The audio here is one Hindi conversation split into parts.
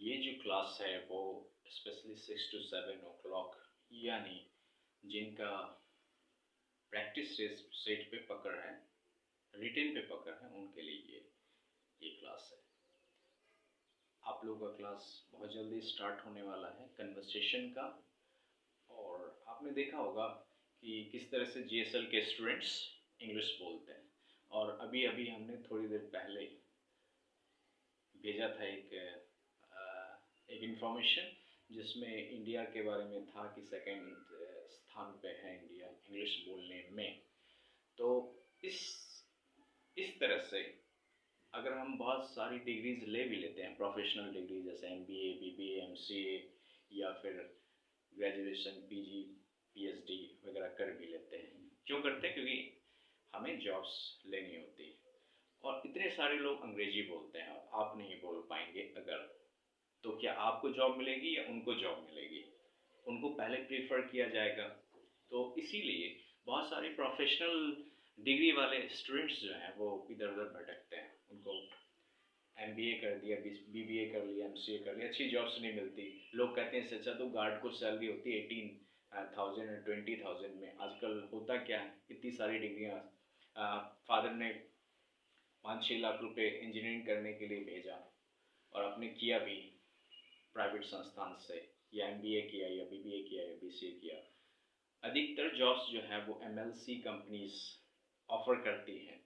ये जो क्लास है वो स्पेशली 6 to 7 o'clock, यानी जिनका प्रैक्टिस सेट पे पकड़ है, रिटेन पे पकड़ है, उनके लिए ये क्लास है। आप लोगों का क्लास बहुत जल्दी स्टार्ट होने वाला है कन्वर्सेशन का। और आपने देखा होगा कि किस तरह से जीएसएल के स्टूडेंट्स इंग्लिश बोलते हैं। और अभी अभी हमने थोड़ी देर पहले भेजा था एक इंफॉर्मेशन जिसमें इंडिया के बारे में था कि सेकंड स्थान पे है इंडिया इंग्लिश बोलने में। तो इस तरह से अगर हम बहुत सारी डिग्रीज ले भी लेते हैं, प्रोफेशनल डिग्री जैसे एमबीए, बीबीए, एमसीए या फिर ग्रेजुएशन, पीजी, पीएचडी वगैरह कर भी लेते हैं। क्यों करते हैं? क्योंकि हमें जॉब्स लेनी होती है और इतने सारे लोग अंग्रेजी बोलते हैं और आप नहीं बोल पाएंगे अगर, तो क्या आपको जॉब मिलेगी या उनको जॉब मिलेगी? उनको पहले प्रीफर किया जाएगा। तो इसीलिए बहुत सारे प्रोफेशनल डिग्री वाले स्टूडेंट्स जो हैं वो इधर उधर भटकते हैं। उनको एमबीए कर दिया, बीबीए कर लिया, एमसीए कर लिया, अच्छी जॉब्स नहीं मिलती। लोग कहते हैं इससे अच्छा तो गार्ड को सैलरी होती है 18,000 और 20,000 में। आजकल होता क्या है, इतनी सारी डिग्रियाँ, फादर ने 5-6 लाख रुपए इंजीनियरिंग करने के लिए भेजा और आपने किया भी प्राइवेट संस्थान से, या एमबीए किया या बीबीए किया या बीसीए किया। अधिकतर जॉब्स जो है वो एमएलसी कंपनीज ऑफर करती हैं।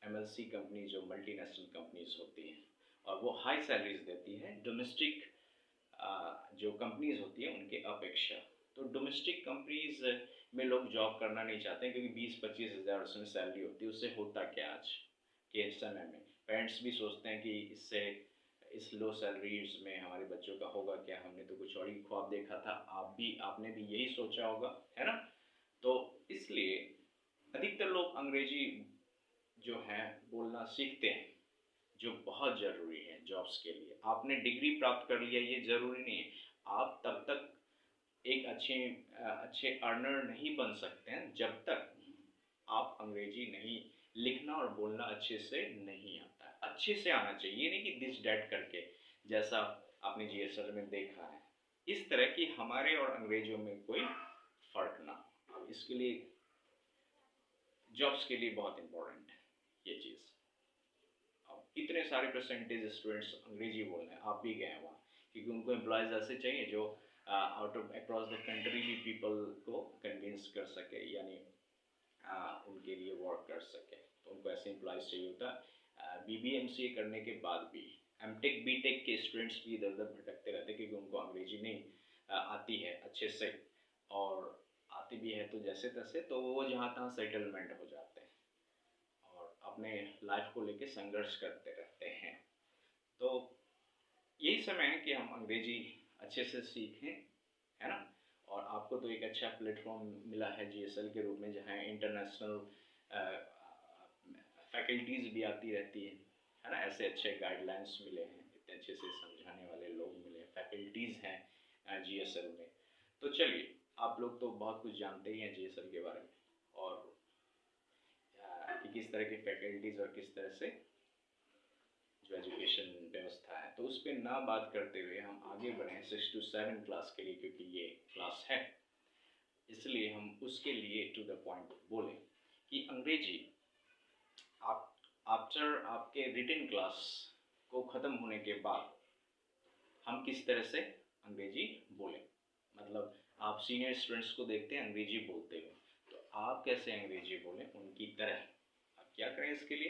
एमएलसी कंपनी जो मल्टीनेशनल कंपनीज होती हैं और वो हाई सैलरीज देती हैं डोमेस्टिक जो कंपनीज होती हैं उनके अपेक्षा। तो डोमेस्टिक कंपनीज में लोग जॉब करना नहीं चाहते क्योंकि 20-25 हज़ार उसमें सैलरी होती है। उससे होता क्या आज के समय में, पेरेंट्स भी सोचते हैं कि इससे इस लो सैलरीज में हमारे बच्चों का होगा क्या, हमने तो कुछ और ही ख्वाब देखा था। आपने भी यही सोचा होगा, है ना? तो इसलिए अधिकतर लोग अंग्रेजी जो है बोलना सीखते हैं, जो बहुत ज़रूरी है जॉब्स के लिए। आपने डिग्री प्राप्त कर लिया ये ज़रूरी नहीं है। आप तब तक एक अच्छे अर्नर नहीं बन सकते हैं जब तक आप अंग्रेजी नहीं लिखना और बोलना अच्छे से नहीं आता है। अच्छे से आना चाहिए, ये नहीं कि दिस डैट करके, जैसा आपने जीएसएल में देखा है। इस तरह की हमारे और अंग्रेजों में कोई फर्क ना हो। इसके लिए जॉब्स के लिए बहुत इम्पोर्टेंट है ये चीज़। अब इतने सारे परसेंटेज स्टूडेंट्स अंग्रेजी बोल रहे हैं, आप भी गए वहाँ, क्योंकि उनको एम्प्लॉयज़ ऐसे चाहिए जो out of across the country भी पीपल को कन्विंस कर सके, यानी उनके लिए वर्क कर सके। तो उनको ऐसे एम्प्लॉयज़ चाहिए होता है। बीबीए एमसीए करने के बाद भी एमटेक बीटेक के स्टूडेंट्स भी इधर उधर भटकते रहते क्योंकि उनको अंग्रेजी नहीं आती है अच्छे से, और आती भी है तो जैसे तैसे, तो वो जहाँ तहाँ सेटलमेंट हो जाते हैं और अपने लाइफ को लेके संघर्ष करते रहते हैं। तो यही समय है कि हम अंग्रेजी अच्छे से सीखें, है ना? और आपको तो एक अच्छा प्लेटफॉर्म मिला है जीएसएल के रूप में, जहाँ इंटरनेशनल फैकल्टीज़ भी आती रहती है ना? ऐसे अच्छे गाइडलाइंस मिले हैं, इतने अच्छे से समझाने वाले लोग मिले, फैकल्टीज़ हैं जीएसएल में। तो चलिए, आप लोग तो बहुत कुछ जानते ही हैं जीएसएल के बारे में और कि किस तरह की फैकल्टीज़ और किस तरह से जो एजुकेशन व्यवस्था है। तो उस पर ना बात करते हुए हम आगे बढ़ें 6 to 7 क्लास के लिए, क्योंकि ये क्लास है, इसलिए हम उसके लिए टू द पॉइंट बोलें कि अंग्रेजी आप आफ्टर आपके रिटन क्लास को ख़त्म होने के बाद हम किस तरह से अंग्रेजी बोलें। मतलब आप सीनियर स्टूडेंट्स को देखते हैं अंग्रेजी बोलते हुए, तो आप कैसे अंग्रेजी बोलें उनकी तरह। आप क्या करें इसके लिए?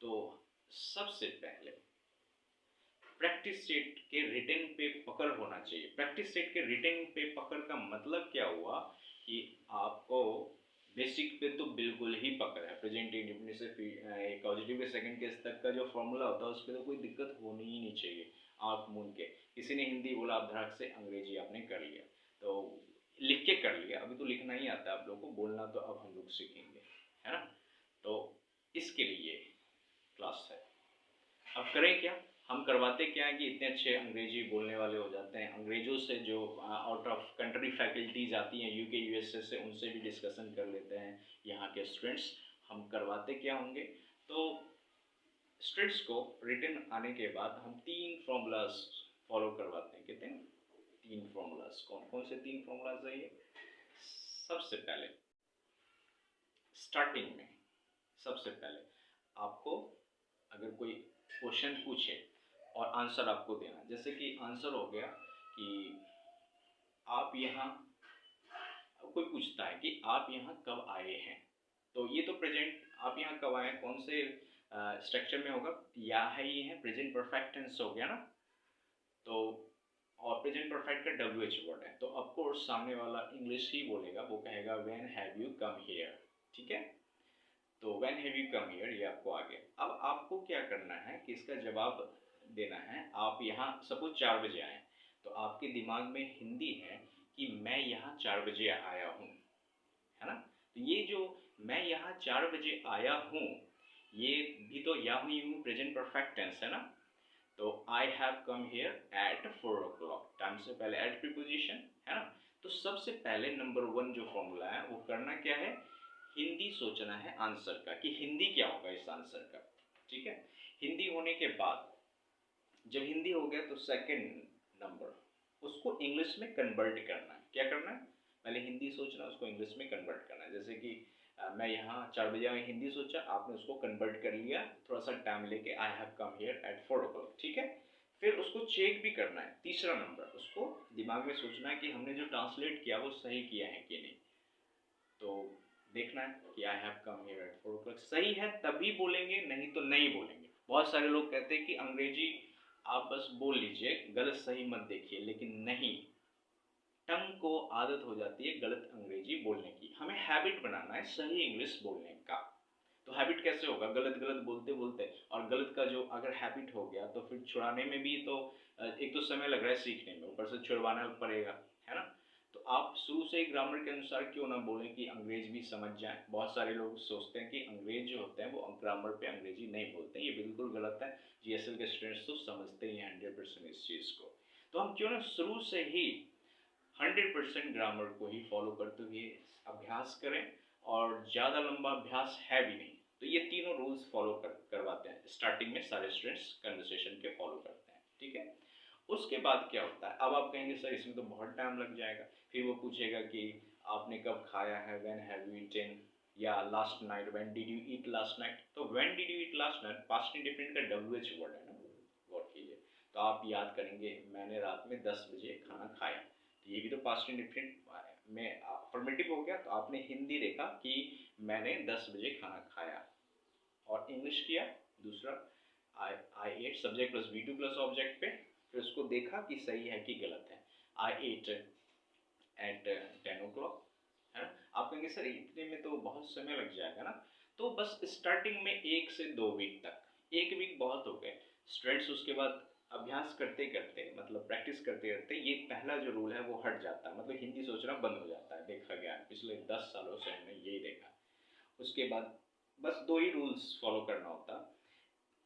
तो सबसे पहले प्रैक्टिस सेट के रिटन पे पकड़ होना चाहिए। प्रैक्टिस सेट के रिटन पे पकड़ का मतलब क्या हुआ कि आपको बेसिक पे तो बिल्कुल ही पकड़ है। प्रेजेंट इंडेफिनिट पॉजिटिव के सेकंड केस तक का जो फॉर्मूला होता है उस पर तो कोई दिक्कत होनी ही नहीं चाहिए। आँख मूंद के किसी ने हिंदी बोला, आप धड़क से अंग्रेजी आपने कर लिया, तो लिख के कर लिया। अभी तो लिखना ही आता है आप लोगों को, बोलना तो अब हम लोग सीखेंगे, है ना? तो इसके लिए क्लास है। अब करें क्या? हम करवाते क्या है कि इतने अच्छे अंग्रेजी बोलने वाले हो जाते हैं। अंग्रेजों से जो आउट ऑफ कंट्री फैकल्टीज आती हैं यूके यूएसए से, उनसे भी डिस्कशन कर लेते हैं यहाँ के स्टूडेंट्स। हम करवाते क्या होंगे? तो स्टूडेंट्स को रिटन आने के बाद हम 3 फॉलो करवाते हैं। कहते हैं 3 फॉर्मूलाज। कौन कौन से 3 फॉर्मूलाज है ये? सबसे पहले स्टार्टिंग में सबसे पहले आपको अगर कोई क्वेश्चन पूछे और आंसर आपको देना, जैसे कि आंसर हो गया कि आप यहाँ, कोई पूछता है कि आप यहाँ कब आए हैं, तो ये तो प्रेजेंट, आप यहाँ कब आए हैं कौन से स्ट्रक्चर में होगा? या है, ये है प्रेजेंट परफेक्ट टेंस हो गया ना। तो और प्रेजेंट परफेक्ट का WH वर्ड है, तो ऑफकोर्स सामने वाला इंग्लिश ही बोलेगा, वो कहेगा when have you come here. ठीक है, तो when have you come here, ये आपको आ गया। अब आपको क्या करना है कि इसका जवाब देना है। आप यहाँ सपोज 4 बजे आए, तो आपके दिमाग में हिंदी है कि मैं यहाँ 4 बजे आया हूँ, है ना। तो ये जो मैं यहाँ 4 बजे आया हूँ, ये भी तो या हूँ प्रेजेंट परफेक्ट टेंस है ना। तो I have come here eight 4 o'clock, time से पहले एट प्रीपोजिशन है ना। तो सबसे पहले नंबर 1 जो फॉर्मूला है वो करना क्या है, हिंदी सोचना है आंसर का, कि हिंदी क्या होगा इस आंसर का। ठीक है, हिंदी होने के बाद जब हिंदी हो गया तो सेकंड नंबर उसको इंग्लिश में कन्वर्ट करना है। क्या करना है? पहले हिंदी सोचना, उसको इंग्लिश में कन्वर्ट करना है। जैसे कि मैं यहाँ 4 बजे में हिंदी सोचा, आपने उसको कन्वर्ट कर लिया थोड़ा सा टाइम लेके, I have come here eight 4 o'clock। ठीक है, फिर उसको चेक भी करना है। तीसरा नंबर उसको दिमाग में सोचना है कि हमने जो ट्रांसलेट किया वो सही किया है कि नहीं। तो देखना है कि I have come here eight 4 o'clock सही है तभी बोलेंगे, नहीं तो नहीं बोलेंगे। बहुत सारे लोग कहते हैं कि अंग्रेजी आप बस बोल लीजिए, गलत सही मत देखिए, लेकिन नहीं, टंग को आदत हो जाती है गलत अंग्रेजी बोलने की। हमें हैबिट बनाना है सही इंग्लिश बोलने का। तो हैबिट कैसे होगा? गलत गलत बोलते बोलते, और गलत का जो अगर हैबिट हो गया तो फिर छुड़ाने में भी तो एक तो समय लग रहा है सीखने में, ऊपर से छुड़वाना पड़ेगा, है ना। तो आप शुरू से ही ग्रामर के अनुसार क्यों ना बोलें कि अंग्रेज भी समझ जाए। बहुत सारे लोग सोचते हैं कि अंग्रेज जो होते हैं वो ग्रामर पे अंग्रेजी नहीं बोलते हैं, ये बिल्कुल गलत है। GSL के स्टूडेंट्स तो समझते ही हैं 100% इस चीज़ को। तो हम क्यों ना शुरू से ही 100% ग्रामर को ही फॉलो करते हुए अभ्यास करें, और ज़्यादा लंबा अभ्यास है भी नहीं। तो ये तीनों रूल्स फॉलो करवाते हैं स्टार्टिंग में, सारे स्टूडेंट्स कन्वर्सेशन के फॉलो करते हैं। ठीक है, उसके बाद क्या होता है? अब आप कहेंगे सर इसमें तो बहुत टाइम लग जाएगा। फिर वो पूछेगा कि आपने कब खाया है, व्हेन हैव यू ईटन, या last night when did you eat last night. तो when did you eat last night past indefinite का WH वर्ड है ना, गौर कीजिए। तो आप याद करेंगे मैंने रात में 10 बजे खाना खाया, तो ये भी तो पास्ट इंडेफिनिट में अफर्मेटिव हो गया। तो आपने हिंदी देखा कि मैंने 10 बजे खाना खाया, और इंग्लिश किया दूसरा I ate, subject plus V2 plus object पे, फिर उसको देखा कि सही है कि गलत है। आई एट एट 10 o'clock, है ना। आप कहेंगे सर इतने में तो बहुत समय लग जाएगा ना। तो बस स्टार्टिंग में 1 से 2 वीक तक, 1 वीक बहुत हो गए स्टूडेंट्स। उसके बाद अभ्यास करते करते, मतलब प्रैक्टिस करते करते, ये पहला जो रूल है वो हट जाता है, मतलब हिंदी सोचना बंद हो जाता है। देखा गया पिछले 10 सालों से हमने यही देखा। उसके बाद बस 2 ही रूल्स फॉलो करना होता,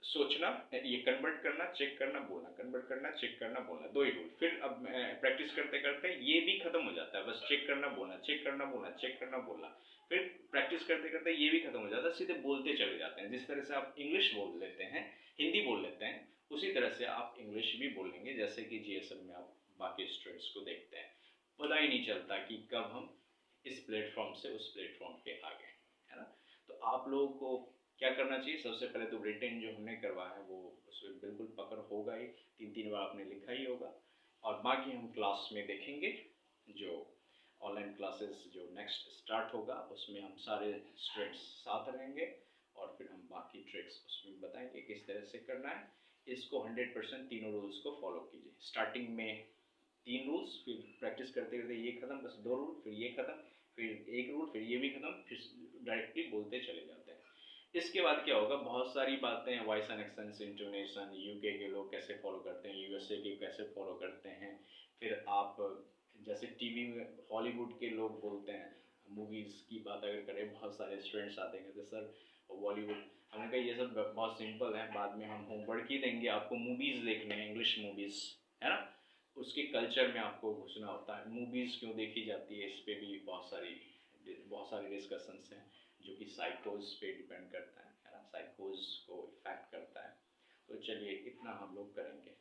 सोचना, ये कन्वर्ट करना, चेक करना, बोलना, कन्वर्ट करना, चेक करना, बोलना, 2 ही रूल। फिर अब प्रैक्टिस करते करते ये भी खत्म हो जाता है, बस चेक करना बोलना, चेक करना बोलना, चेक करना बोलना। फिर प्रैक्टिस करते करते ये भी खत्म हो जाता है, सीधे बोलते चले जाते हैं। जिस तरह से आप इंग्लिश बोल लेते हैं, हिंदी बोल लेते हैं, उसी तरह से आप इंग्लिश भी बोलेंगे, जैसे कि GSL में आप बाकी स्टूडेंट्स को देखते हैं। पता ही नहीं चलता कि कब हम इस प्लेटफॉर्म से उस प्लेटफॉर्म पे आ गए, है ना। तो आप लोगों को क्या करना चाहिए? सबसे पहले तो रिटेन जो हमने करवाया है वो उसमें बिल्कुल पकड़ होगा ही, 3-3 बार आपने लिखा ही होगा। और बाकी हम क्लास में देखेंगे, जो ऑनलाइन क्लासेस जो नेक्स्ट स्टार्ट होगा उसमें हम सारे स्टूडेंट्स साथ रहेंगे, और फिर हम बाकी ट्रिक्स उसमें बताएंगे किस तरह से करना है। इसको 100% तीनों रूल्स को फॉलो कीजिए। स्टार्टिंग में 3 रूल्स, फिर प्रैक्टिस करते करते ये खत्म, बस 2 रूल, फिर ये खत्म, फिर 1 रूल, फिर ये भी खत्म, फिर डायरेक्टली बोलते चले जाते हैं। इसके बाद क्या होगा? बहुत सारी बातें, voice and accent, intonation, UK के लोग कैसे फॉलो करते हैं, USA के कैसे फॉलो करते हैं। फिर आप जैसे टीवी में हॉलीवुड के लोग बोलते हैं, मूवीज़ की बात अगर करें, बहुत सारे स्टूडेंट्स आते हैं कहते सर बॉलीवुड। हमने कहा ये सब बहुत सिंपल है, बाद में हम होमवर्क ही देंगे आपको, मूवीज़ देखने हैं, इंग्लिश मूवीज़, है ना। उसके कल्चर में आपको घुसना होता है। मूवीज़ क्यों देखी जाती है, इस पर भी बहुत सारे डिस्कशंस हैं, जो कि साइकोज पे डिपेंड करता है ना, साइकोज को इफेक्ट करता है। तो चलिए इतना हम लोग करेंगे।